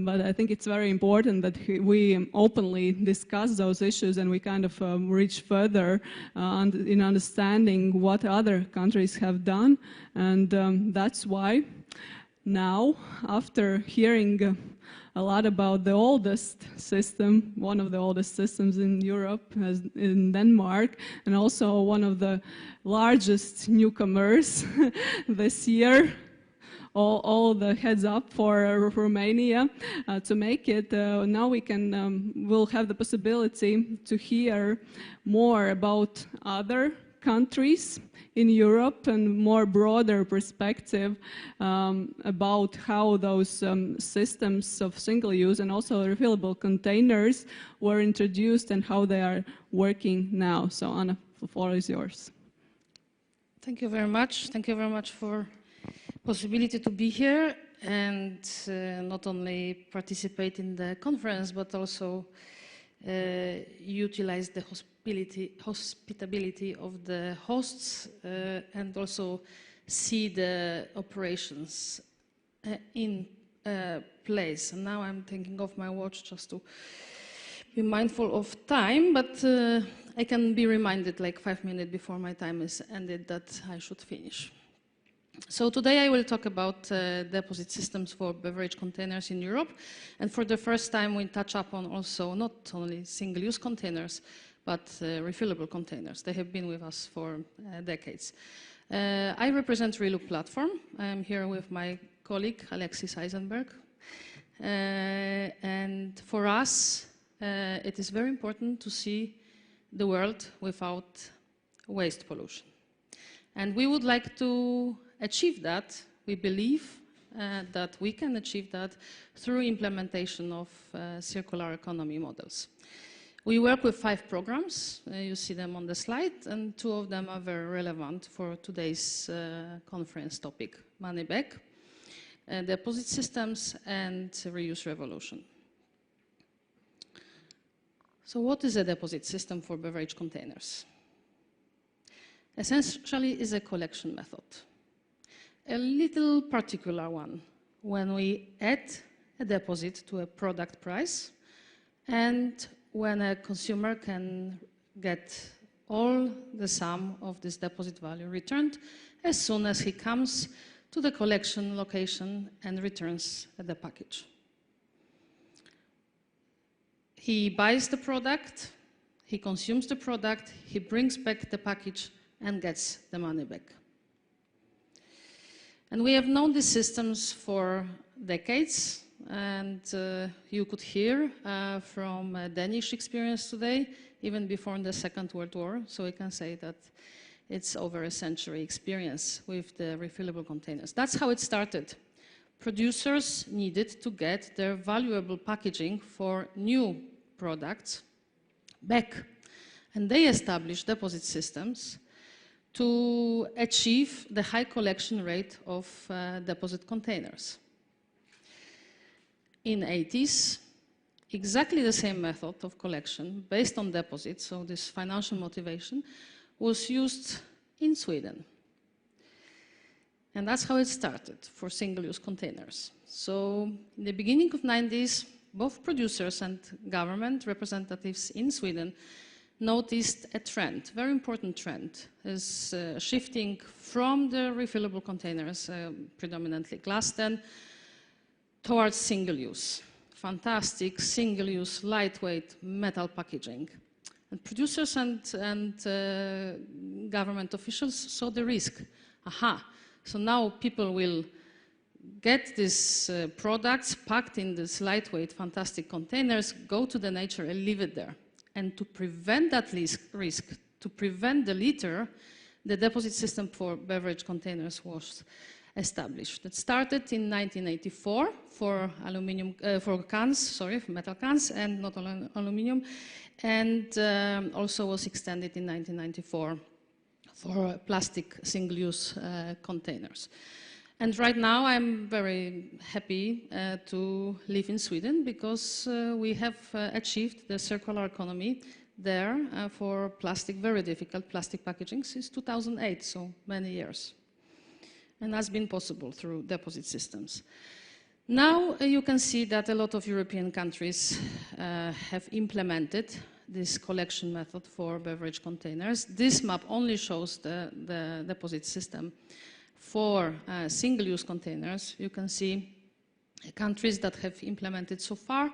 but I think it's very important that we openly discuss those issues and we kind of reach further in understanding what other countries have done. And that's why now, after hearing a lot about the oldest system, one of the oldest systems in Europe, in Denmark, and also one of the largest newcomers this year. All the heads up for Romania to make it. Now we'll have the possibility to hear more about other countries in Europe and more broader perspective about how those systems of single use and also refillable containers were introduced and how they are working now. So Anna, the floor is yours. Thank you very much. Thank you very much for possibility to be here and not only participate in the conference, but also utilize the hospitality of the hosts and also see the operations in place. And now I'm thinking of my watch just to be mindful of time, but I can be reminded like 5 minutes before my time is ended that I should finish. So today I will talk about deposit systems for beverage containers in Europe. And for the first time we touch upon also not only single-use containers, but refillable containers. They have been with us for decades. I represent Reloop platform. I'm here with my colleague Alexis Eisenberg. And for us, it is very important to see the world without waste pollution. And we would like to achieve that. We believe that we can achieve that through implementation of circular economy models. We work with 5 programs. You see them on the slide, and 2 of them are very relevant for today's conference topic: money back, deposit systems, and reuse revolution. So what is a deposit system for beverage containers? Essentially, is a collection method. A little particular one, when we add a deposit to a product price and when a consumer can get all the sum of this deposit value returned as soon as he comes to the collection location and returns the package. He buys the product, he consumes the product, he brings back the package and gets the money back. And we have known these systems for decades, and you could hear from Danish experience today, even before the Second World War, so we can say that it's over a century experience with the refillable containers. That's how it started. Producers needed to get their valuable packaging for new products back, and they established deposit systems to achieve the high collection rate of deposit containers. In the 80s, exactly the same method of collection based on deposits, so this financial motivation, was used in Sweden. And that's how it started for single-use containers. So in the beginning of the 90s, both producers and government representatives in Sweden noticed a trend, very important trend, is shifting from the refillable containers, predominantly glass then, towards single-use. Fantastic single-use, lightweight metal packaging. And producers and government officials saw the risk. Aha, so now people will get these products packed in these lightweight, fantastic containers, go to the nature and leave it there. And to prevent that risk, to prevent the litter, the deposit system for beverage containers was established. It started in 1984 for metal cans, and not aluminum, and also was extended in 1994 for plastic single-use containers. And right now I'm very happy to live in Sweden because we have achieved the circular economy there for plastic, very difficult plastic packaging since 2008, so many years. And that's been possible through deposit systems. Now you can see that a lot of European countries have implemented this collection method for beverage containers. This map only shows the deposit system for single-use containers. You can see countries that have implemented so far,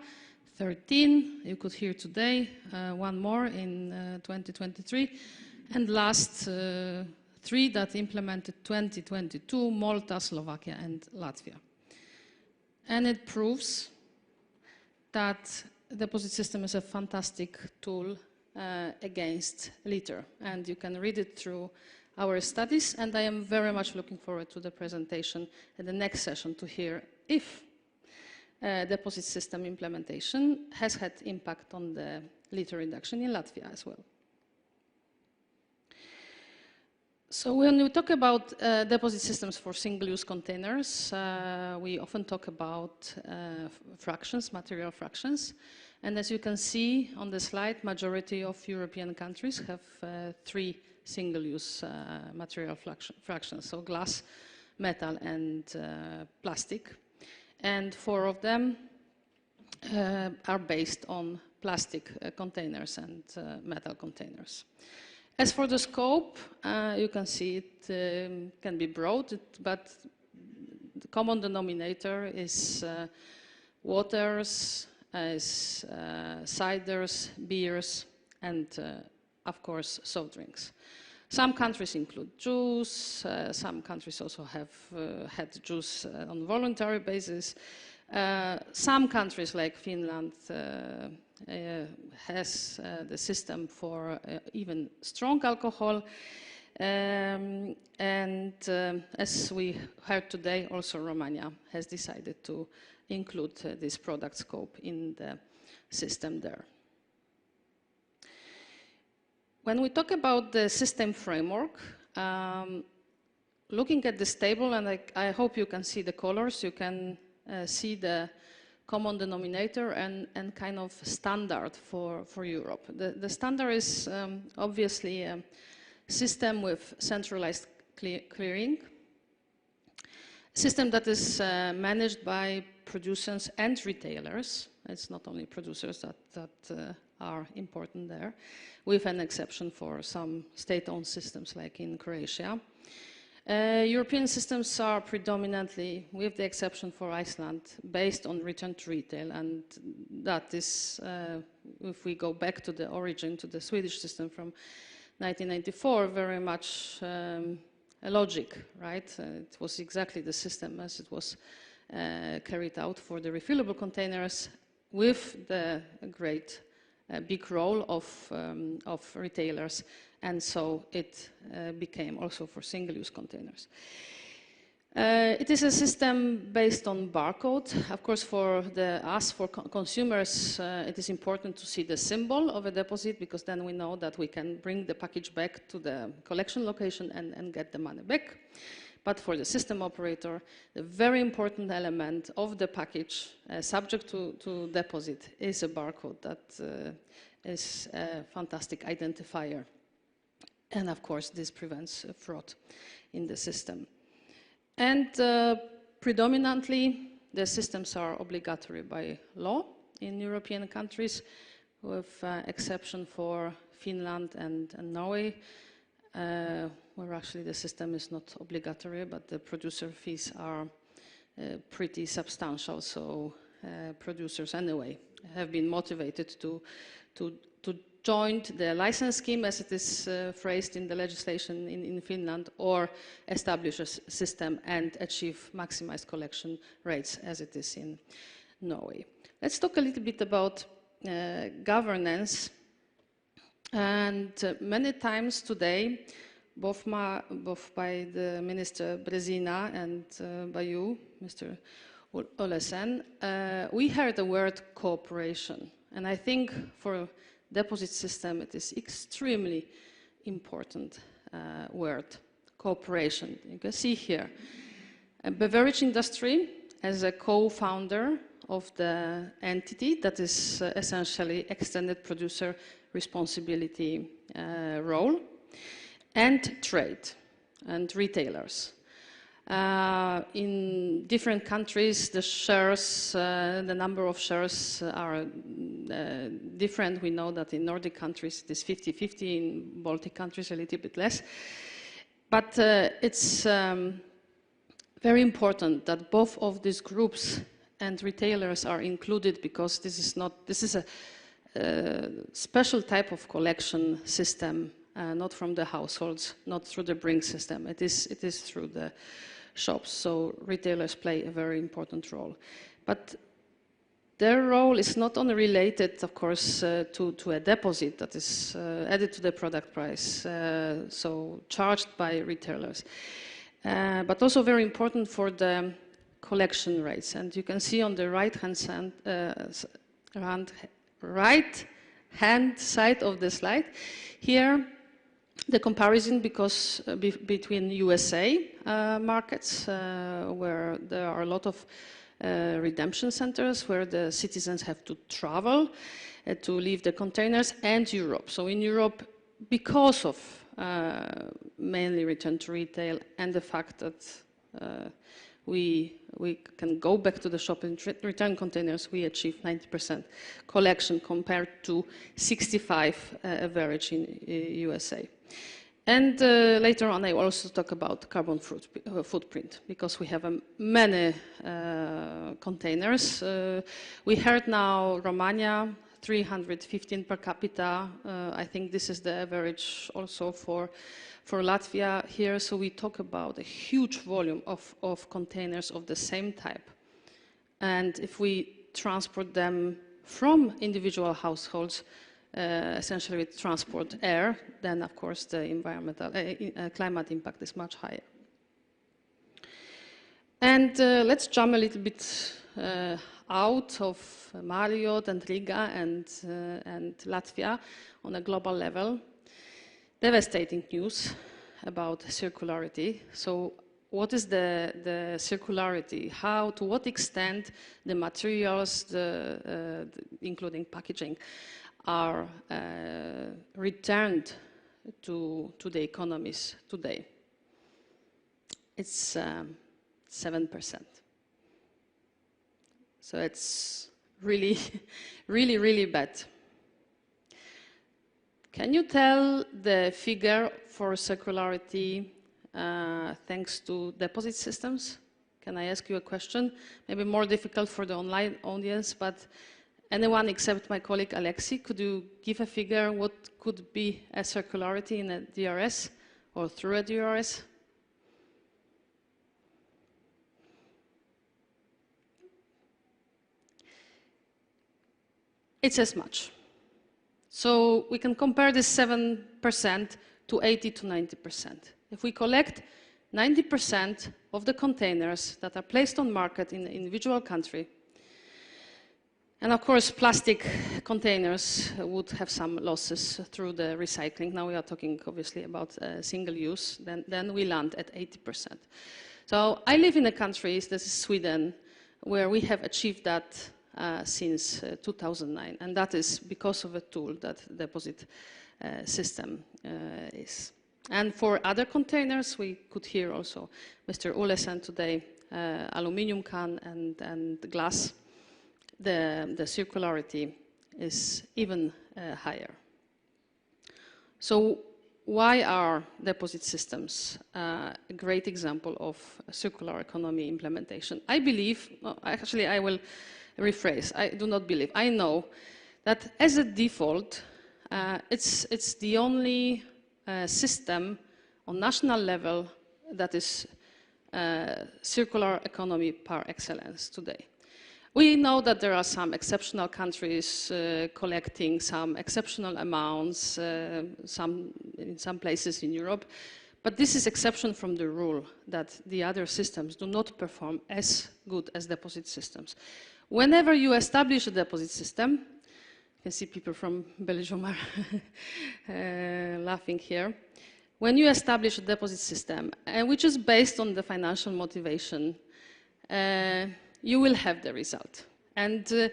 13, you could hear today, one more in 2023, and last 3 that implemented 2022, Malta, Slovakia, and Latvia. And it proves that the deposit system is a fantastic tool against litter. And you can read it through our studies, and I am very much looking forward to the presentation in the next session to hear if deposit system implementation has had impact on the litter reduction in Latvia as well. So when we talk about deposit systems for single-use containers, we often talk about fractions, material fractions. And as you can see on the slide, majority of European countries have 3 single-use material fractions, so glass, metal, and plastic. And 4 of them are based on plastic containers and metal containers. As for the scope, you can see it can be broad, but the common denominator is waters, ciders, beers, and of course soft drinks. Some countries include juice, some countries also have had juice on voluntary basis. Some countries like Finland has the system for even strong alcohol. And as we heard today, also Romania has decided to include this product scope in the system there. When we talk about the system framework, looking at this table, and I hope you can see the colors, you can see the common denominator and kind of standard for Europe. The standard is obviously a system with centralized clearing, system that is managed by producers and retailers. It's not only producers that are important there, with an exception for some state-owned systems like in Croatia. European systems are predominantly, with the exception for Iceland, based on return to retail, and that is, if we go back to the origin, to the Swedish system from 1994, very much a logic, right? It was exactly the system as it was carried out for the refillable containers, with the great big role of retailers, and so it became also for single-use containers. It is a system based on barcode. Of course, for us, for consumers, it is important to see the symbol of a deposit, because then we know that we can bring the package back to the collection location and get the money back. But for the system operator, the very important element of the package subject to deposit is a barcode that is a fantastic identifier. And of course, this prevents fraud in the system. And predominantly, the systems are obligatory by law in European countries, with exception for Finland and Norway, where actually the system is not obligatory, but the producer fees are pretty substantial. So producers anyway have been motivated to join the license scheme, as it is phrased in the legislation in Finland, or establish a system and achieve maximized collection rates, as it is in Norway. Let's talk a little bit about governance. And many times today, both by the Minister Brezina and by you, Mr. Olesen, we heard the word cooperation. And I think for deposit system, it is extremely important word, cooperation. You can see here, a beverage industry as a co-founder of the entity that is essentially extended producer responsibility role, and trade and retailers. In different countries, the shares, the number of shares are different. We know that in Nordic countries it is 50-50, in Baltic countries a little bit less. But it's very important that both of these groups and retailers are included, because this is a special type of collection system, not from the households, not through the Bring system. It is through the shops. So retailers play a very important role. But their role is not only related, of course, to a deposit that is added to the product price, so charged by retailers, but also very important for the collection rates. And you can see on the right-hand side of the slide here the comparison between USA markets, where there are a lot of redemption centers where the citizens have to travel to leave the containers, and Europe. So in Europe, because of mainly return to retail and the fact that we can go back to the shop and return containers, we achieve 90% collection compared to 65 average in USA. And later on, I will also talk about carbon footprint, because we have many containers. We heard now Romania, 315 per capita. I think this is the average also for Latvia here. So we talk about a huge volume of containers of the same type. And if we transport them from individual households, essentially with transport air, then of course the environmental climate impact is much higher. And let's jump a little bit out of Mariot and Riga and Latvia on a global level. Devastating news about circularity. So what is the circularity? How, to what extent the materials, including packaging, are returned to the economies today? It's 7%. So it's really, really, really bad. Can you tell the figure for circularity thanks to deposit systems? Can I ask you a question? Maybe more difficult for the online audience, but anyone except my colleague Alexi, could you give a figure what could be a circularity in a DRS or through a DRS? It's as much. So we can compare this 7% to 80 to 90%. If we collect 90% of the containers that are placed on market in an individual country, and of course plastic containers would have some losses through the recycling. Now we are talking obviously about single use, then we land at 80%. So I live in a country, this is Sweden, where we have achieved that since 2009, and that is because of a tool that the deposit system is. And for other containers, we could hear also Mr. Olesen today, aluminium can and glass, the circularity is even higher. So why are deposit systems a great example of circular economy implementation? I believe, actually I will rephrase, I do not believe, I know that as a default, it's the only system on national level that is circular economy par excellence today. We know that there are some exceptional countries collecting some exceptional amounts, in some places in Europe, but this is exception from the rule that the other systems do not perform as good as deposit systems. Whenever you establish a deposit system, you can see people from Belgium are laughing here. When you establish a deposit system, which is based on the financial motivation, you will have the result. And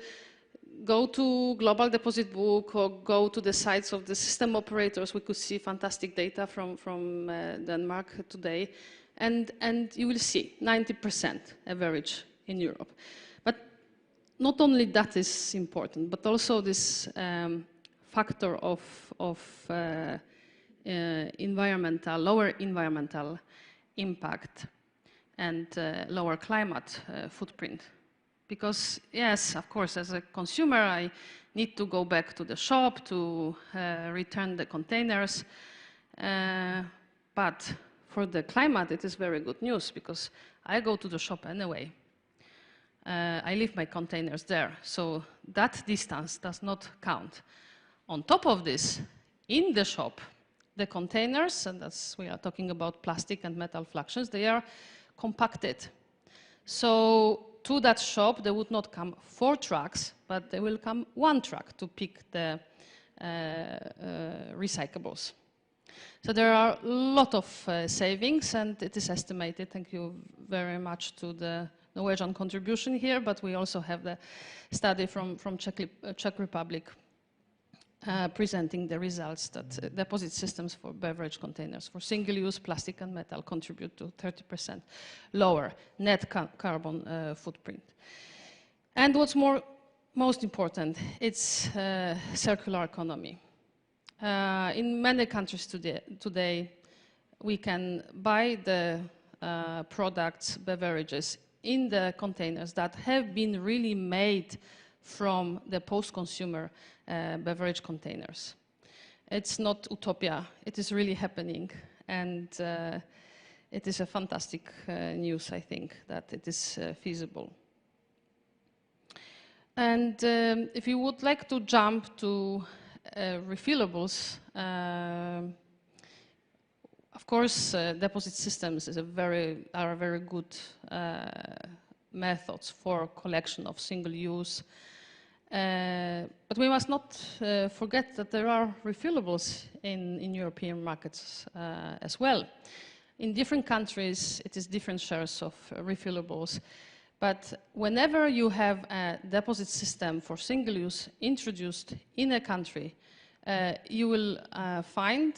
go to Global Deposit Book or go to the sites of the system operators. We could see fantastic data from Denmark today. and you will see 90% average in Europe. But not only that is important, but also this factor of lower environmental impact and lower climate footprint. Because yes, of course, as a consumer, I need to go back to the shop to return the containers. But for the climate, it is very good news because I go to the shop anyway. I leave my containers there, so that distance does not count. On top of this, in the shop, the containers, and as we are talking about plastic and metal fluxions, they are compacted. So to that shop, there would not come 4 trucks, but there will come 1 truck to pick the recyclables. So there are a lot of savings, and it is estimated, thank you very much to the Norwegian contribution here, but we also have the study from Czech Republic presenting the results that deposit systems for beverage containers for single-use plastic and metal contribute to 30% lower net carbon footprint. And what's most important, it's circular economy. In many countries today, we can buy the products, beverages, in the containers that have been really made from the post-consumer beverage containers. It's not utopia, it is really happening, and it is a fantastic news, I think, that it is feasible. And if you would like to jump to refillables, of course, deposit systems are very good methods for collection of single-use. But we must not forget that there are refillables in European markets as well. In different countries, it is different shares of refillables. But whenever you have a deposit system for single-use introduced in a country, you will find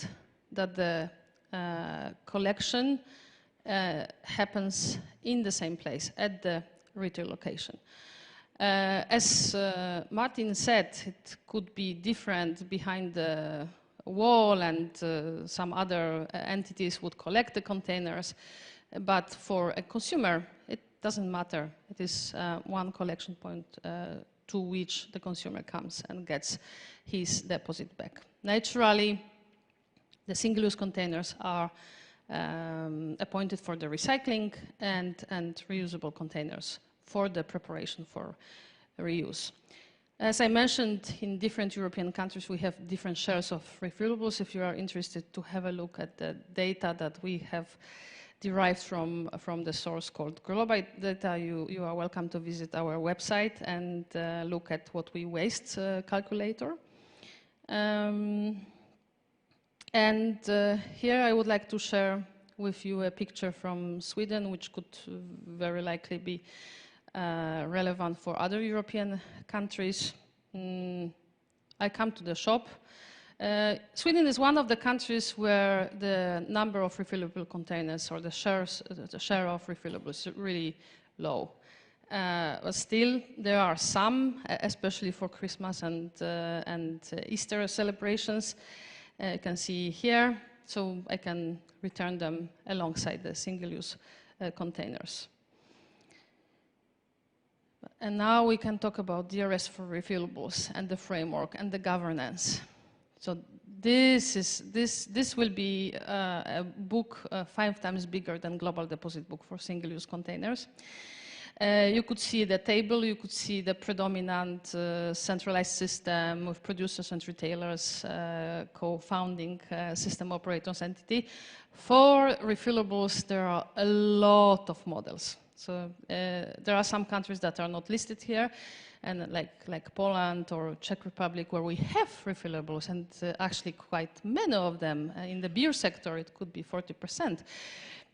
that the collection happens in the same place, at the retail location. As Martin said, it could be different behind the wall, and some other entities would collect the containers. But for a consumer, it doesn't matter. It is one collection point to which the consumer comes and gets his deposit back. Naturally, the single-use containers are appointed for the recycling and reusable containers for the preparation for reuse. As I mentioned, in different European countries, we have different shares of refillables. If you are interested to have a look at the data that we have derived from the source called Global Data, you are welcome to visit our website and look at what we waste calculator. Here I would like to share with you a picture from Sweden, which could very likely be relevant for other European countries. I come to the shop. Sweden is one of the countries where the number of refillable containers, or the share of refillables, is really low. But still, there are some, especially for Christmas and Easter celebrations. You can see here, so I can return them alongside the single-use containers. And now we can talk about DRS for refillables and the framework and the governance. So this will be a book 5 times bigger than Global Deposit Book for single-use containers. You could see the table, you could see the predominant centralized system with producers and retailers co-founding system operators entity. For refillables, there are a lot of models. So there are some countries that are not listed here, and like Poland or Czech Republic, where we have refillables, and actually quite many of them. In the beer sector, it could be 40%.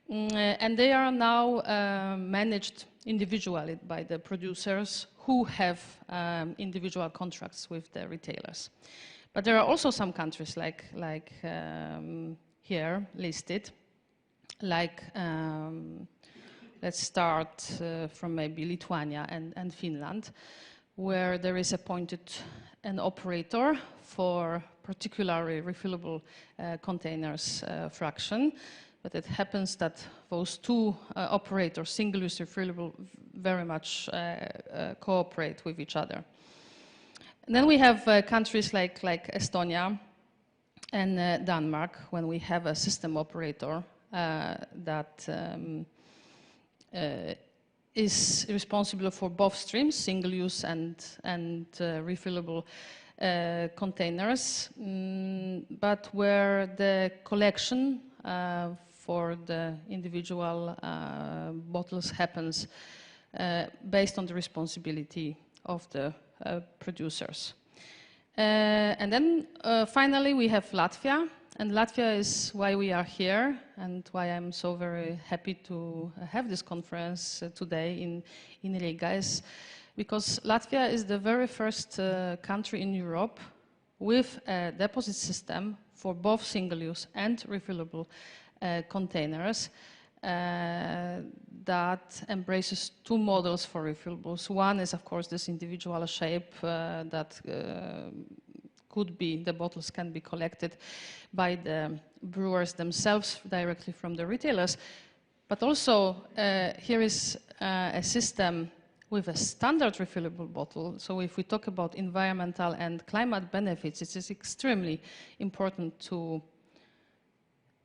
And they are now managed individually by the producers who have individual contracts with the retailers. But there are also some countries like here listed, like let's start from maybe Lithuania and Finland, where there is appointed an operator for particularly refillable containers fraction. But it happens that those two operators, single-use refillable, very much cooperate with each other. And then we have countries like Estonia and Denmark, when we have a system operator that is responsible for both streams, single-use and refillable containers, but where the collection for the individual bottles happens based on the responsibility of the producers. And then finally we have Latvia, and Latvia is why we are here and why I'm so very happy to have this conference today in Riga, is because Latvia is the very first country in Europe with a deposit system for both single-use and refillable containers that embraces two models for refillables. One is, of course, this individual shape that could be, the bottles can be collected by the brewers themselves directly from the retailers. But also, here is a system with a standard refillable bottle. So if we talk about environmental and climate benefits, it is extremely important to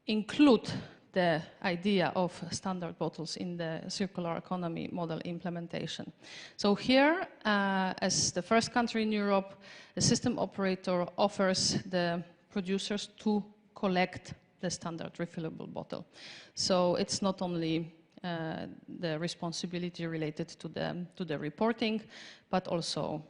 include the idea of standard bottles in the circular economy model implementation. So here, as the first country in Europe, the system operator offers the producers to collect the standard refillable bottle. So it's not only the responsibility related to the reporting, but also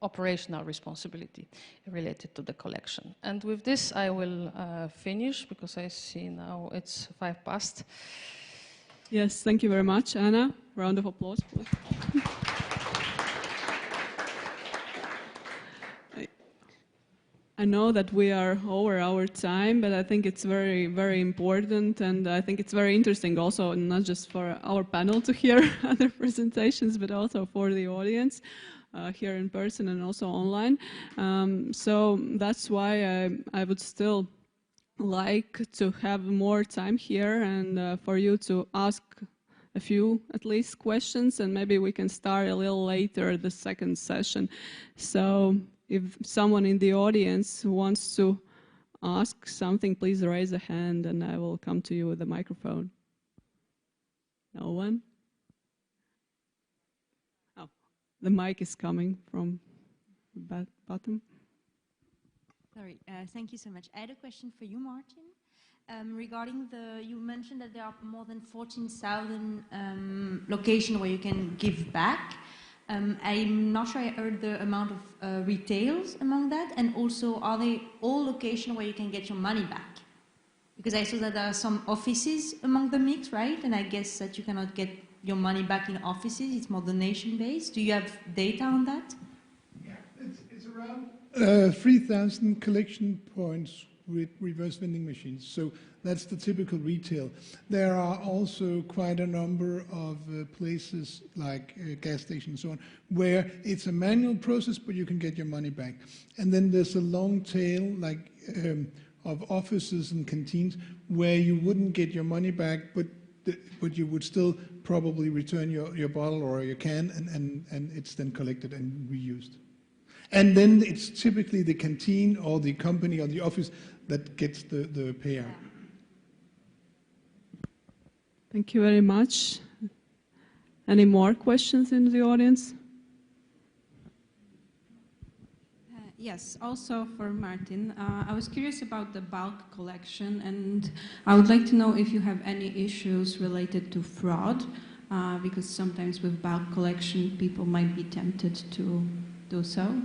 operational responsibility related to the collection. And with this, I will finish, because I see now it's 5 past. Yes, thank you very much, Anna. Round of applause, please. I know that we are over our time, but I think it's very, very important, and I think it's very interesting also, not just for our panel to hear other presentations, but also for the audience here in person and also online. So that's why I would still like to have more time here and for you to ask a few, at least, questions, and maybe we can start a little later the second session. So if someone in the audience wants to ask something, please raise a hand and I will come to you with the microphone. No one? Oh, the mic is coming from the bottom. Sorry, thank you so much. I had a question for you, Martin. Regarding you mentioned that there are more than 14,000 locations where you can give back. I'm not sure I heard the amount of retails among that, and also are they all locations where you can get your money back? Because I saw that there are some offices among the mix, right? And I guess that you cannot get your money back in offices, it's more donation-based. Do you have data on that? Yeah, it's around 3,000 collection points with reverse vending machines. So that's the typical retail. There are also quite a number of places like gas stations and so on, where it's a manual process, but you can get your money back. And then there's a long tail like of offices and canteens where you wouldn't get your money back, but you would still probably return your bottle or your can, and it's then collected and reused. And then it's typically the canteen or the company or the office that gets the payout. Thank you very much. Any more questions in the audience? Yes, also for Martin. I was curious about the bulk collection, and I would like to know if you have any issues related to fraud, because sometimes with bulk collection, people might be tempted to do so.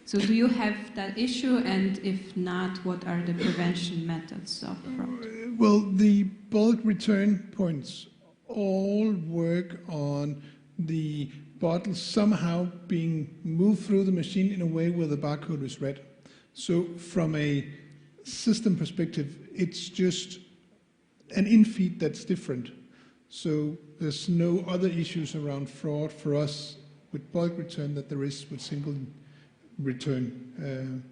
So do you have that issue, and if not, what are the prevention methods of fraud? Well, the bulk return points all work on the bottle somehow being moved through the machine in a way where the barcode is read. So from a system perspective, it's just an in-feed that's different. So there's no other issues around fraud for us with bulk return that there is with single return.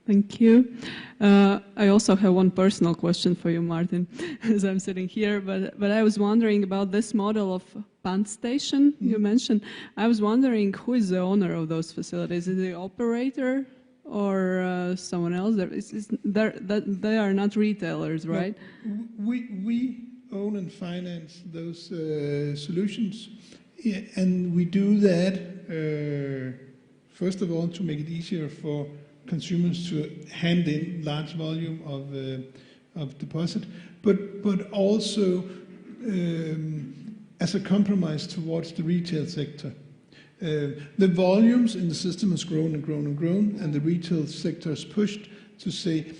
Thank you. I also have one personal question for you, Martin, as I'm sitting here. But I was wondering about this model of pump station you mentioned. I was wondering who is the owner of those facilities? Is it the operator or someone else? They are not retailers, right? No, we own and finance those solutions, and we do that first of all to make it easier for consumers to hand in large volume of deposit, but also as a compromise towards the retail sector. The volumes in the system has grown and grown and grown, and the retail sector is pushed to say,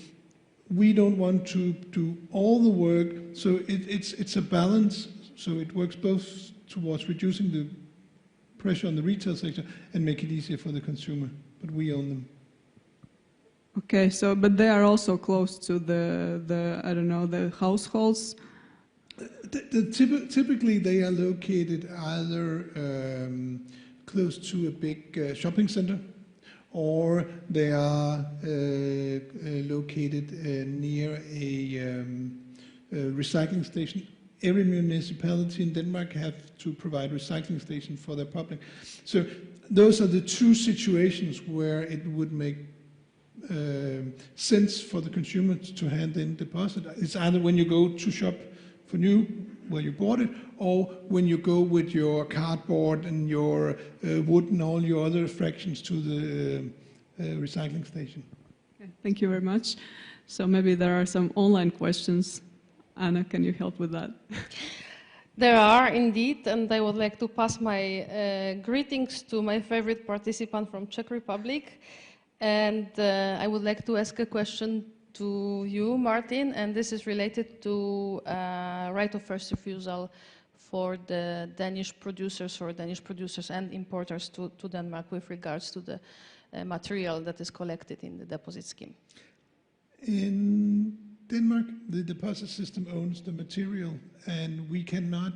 we don't want to do all the work, so it's a balance, so it works both towards reducing the pressure on the retail sector and make it easier for the consumer, but we own them. Okay, so, but they are also close to the I don't know, the households? Typically they are located either close to a big shopping center, or they are located near a recycling station. Every municipality in Denmark have to provide recycling station for their public. So those are the two situations where it would make sense for the consumer to hand in deposit. It's either when you go to shop for new, where you bought it, or when you go with your cardboard and your wood and all your other fractions to the recycling station. Okay, thank you very much. So maybe there are some online questions. Anna, can you help with that? There are indeed, and I would like to pass my greetings to my favorite participant from Czech Republic. And I would like to ask a question to you, Martin, and this is related to right of first refusal for the Danish producers or Danish producers and importers to Denmark with regards to the material that is collected in the deposit scheme. In Denmark, the deposit system owns the material, and we cannot,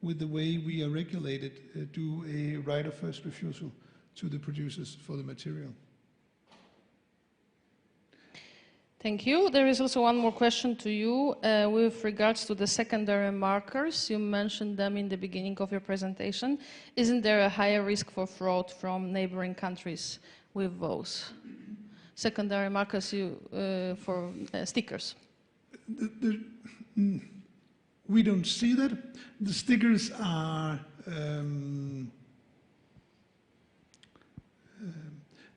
with the way we are regulated, do a right of first refusal to the producers for the material. Thank you. There is also one more question to you with regards to the secondary markers. You mentioned them in the beginning of your presentation. Isn't there a higher risk for fraud from neighboring countries with those secondary markers for stickers? We don't see that. The stickers are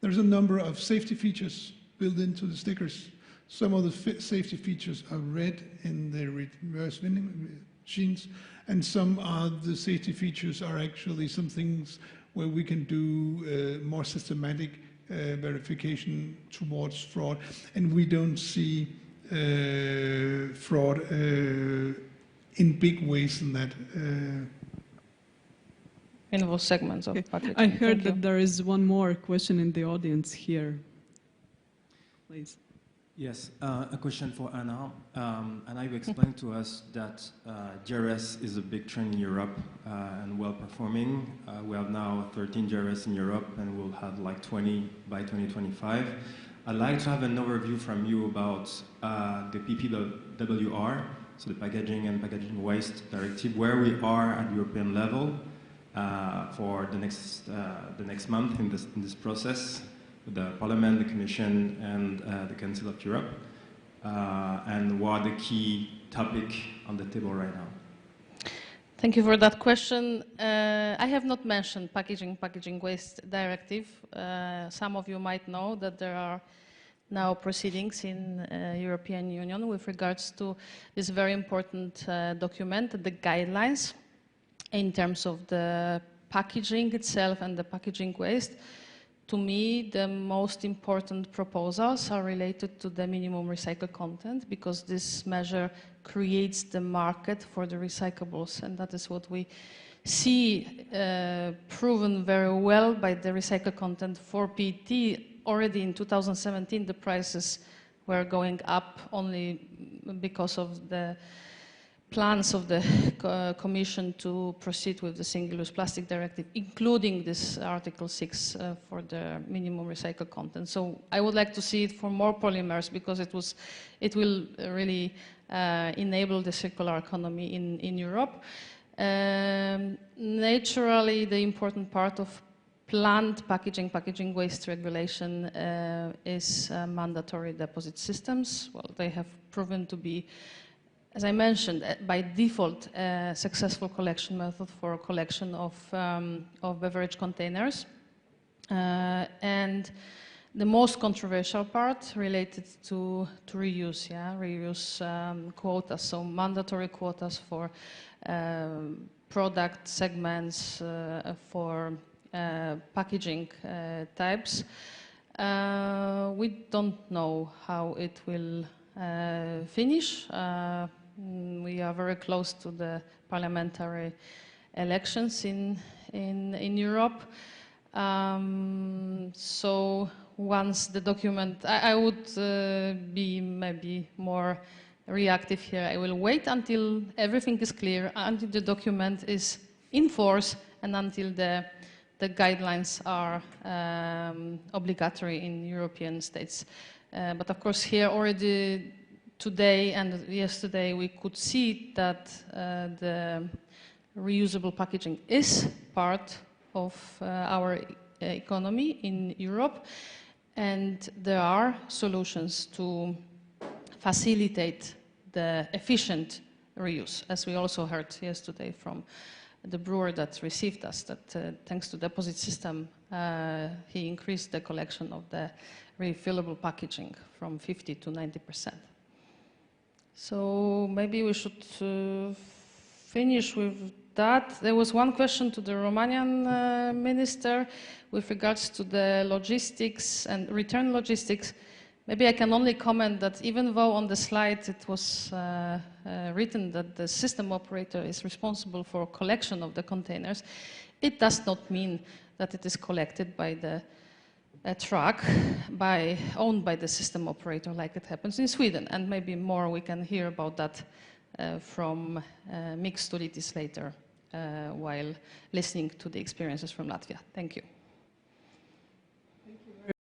there's a number of safety features built into the stickers. Some of the safety features are read in the reverse vending machines, and some of the safety features are actually some things where we can do more systematic verification towards fraud, and we don't see fraud in big ways in that. In those segments of packaging. I heard that there is one more question in the audience here. Please. Yes, a question for Anna. Anna, you explained to us that JRS is a big trend in Europe and well performing. We have now 13 JRS in Europe, and we'll have like 20 by 2025. I'd like to have an overview from you about the PPWR, so the Packaging and Packaging Waste Directive, where we are at European level for the next month in this process, with the Parliament, the Commission, and the Council of Europe, and what are the key topics on the table right now? Thank you for that question. I have not mentioned Packaging Waste Directive. Some of you might know that there are now proceedings in European Union with regards to this very important document, the guidelines in terms of the packaging itself and the packaging waste. To me, the most important proposals are related to the minimum recycled content, because this measure creates the market for the recyclables, and that is what we see proven very well by the recycled content for PET already in 2017 the prices were going up only because of the plans of the Commission to proceed with the Single-Use Plastic Directive, including this Article 6 for the minimum recycled content. So I would like to see it for more polymers because it will really enable the circular economy in Europe. Naturally, the important part of plant packaging waste regulation is mandatory deposit systems. Well, they have proven to be, as I mentioned, by default, a successful collection method for collection of beverage containers. And the most controversial part related to reuse, reuse quotas, so mandatory quotas for product segments, for packaging types. We don't know how it will finish. We are very close to the parliamentary elections in Europe. So once the document, I would be maybe more reactive here. I will wait until everything is clear, until the document is in force, and until the guidelines are obligatory in European states. But of course here already today and yesterday we could see that the reusable packaging is part of our economy in Europe, and there are solutions to facilitate the efficient reuse, as we also heard yesterday from the brewer that received us, that thanks to deposit system, he increased the collection of the refillable packaging from 50 to 90%. So maybe we should finish with that. There was one question to the Romanian minister with regards to the logistics and return logistics. Maybe I can only comment that even though on the slide it was written that the system operator is responsible for collection of the containers, it does not mean that it is collected by the truck owned by the system operator like it happens in Sweden. And maybe more we can hear about that from mixed utilities later while listening to the experiences from Latvia. Thank you.